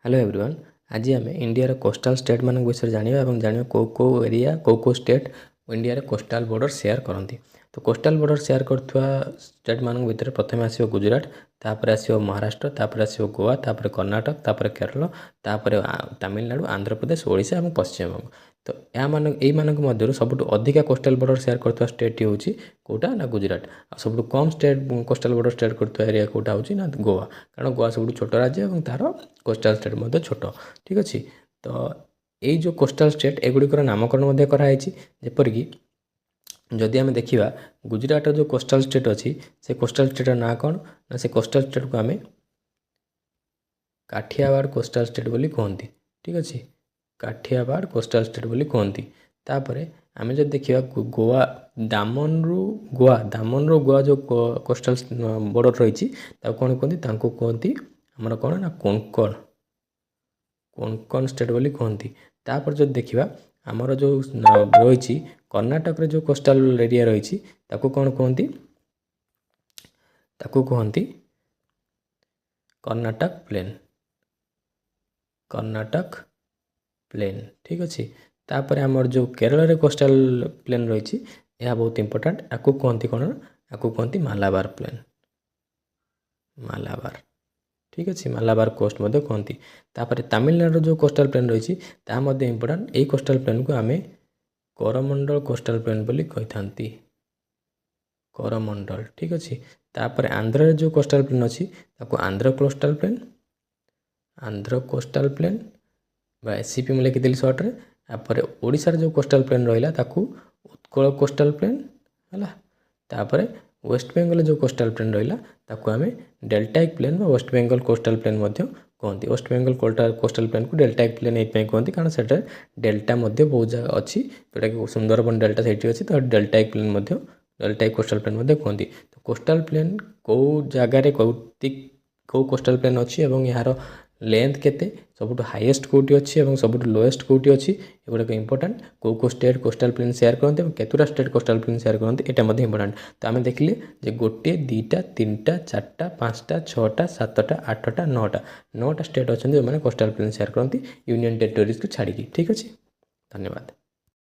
Hello everyone. आज आम India coastal state मान विषय जाना और जाना कौ एरिया कौ state India coastal border share करती। तो कोस्टाल बॉर्डर शेयर करथुआ स्टेट मान भर प्रथम आसो गुजरात, तापर आसो महाराष्ट्र, तापर आसो गोवा, तापर कर्णाटक, तापर केरल, तापर तमिलनाडु, आंध्र प्रदेश, ओडिशा और पश्चिमबंग। तो यह सब अधिका कोस्टाल बॉर्डर शेयर करथुआ स्टेट हूँ कौटा ना गुजरात। आ सब कम स्टेट कोस्टाल बॉर्डर शेयर करथुआ एरिया कौटा हूँ ना गोवा, कारण गोवा सब छोट राज्य और तार कोस्टाल स्टेट मध्य छोट। ठीक अच्छे। तो ये जो कोस्टाल स्टेट एगुड़िकर नामकरण कराई जेपरिक जदि आम देखा गुजरात जो कोस्टाल स्टेट अच्छी से कोस्टाल स्टेट ना कौन ना से कोस्टाल स्टेट को आम काठियावाड़ कोस्टाल स्टेट बोली कहती। ठीक अच्छे। काठियावाड़ कोस्टाल स्टेट बोली कहती। तापर आम जब देखा गोवा दामन रु गोवा जो कोस्टाल बॉर्डर रही कौन कहती कहती आमर कौन ना कोंकण स्टेट बोली कहती। तापर जब देखा आमर जो रही कर्णाटक जो कोस्टाल एरिया रही कौन कहती कहती कर्णाटक प्लेन। ठीक अच्छे। तापर आमर जो केरल रे कोस्टाल प्लेन रही यह बहुत इंपोर्टेंट। आपको कहती कौन आपको कहती मालाबार प्लेन, मालाबार। ठीक अच्छे। मालाबार कोस्ट मध्य कहती। तापर तमिलनाडु जो कोस्टाल प्लेन रही इंपोर्टेंट। यही कोस्टाल प्लेन को आम करमंडल कोस्टाल प्लेन बोली कही था, करमंडल। ठीक अच्छे। तापर आंध्र जो कोस्टाल प्लेन अच्छी आंध्र कोस्टाल प्लेन एससीपी में लिखिदेली सर्ट्रे। तापर ओडिशार जो कोस्टाल प्लेन रहा उत्कल कोस्टाल प्लेन है। तापर वेस्ट बेंगल जो कोस्टाल प्लेन रहा आम डेल्टाइक प्लेन व वेस्ट बेंगल कोस्टाल प्लेन कहती। वेस्ट बेंगल कोस्टाल प्लेन को डेल्टाइक प्लेन ये कहती कारण से डेल्टा बहुत जगह अच्छी जोटा कि सुंदरबन डेल्टा से अच्छी। तो deltaic plain deltaic coastal plain कहती। तो कोस्टाल प्लेन कौ जगार कौ कोस्टाल प्लेन अच्छी और यार लेंथ केते सब हाईएस्ट कौटी अच्छी और सब लोएस्ट कौटी अच्छी एगुड़ाक इंपोर्टेंट। कौ स्टेट कोस्टाल प्लेन शेयर करते और केतुटा स्टेट कोस्टाल प्लेन शेयर करते यहाँ इंपोर्टेंट। तो आम देखिले जे गोटे दुईटा तीनटा चार्टा पाँचटा छटा सातटा आठटा नौटा स्टेट अच्छा जो मैंने कोस्टाल प्लेन शेयर करती यूनियन टेरिटोरीज को छाड़ी। ठीक अच्छे। धन्यवाद।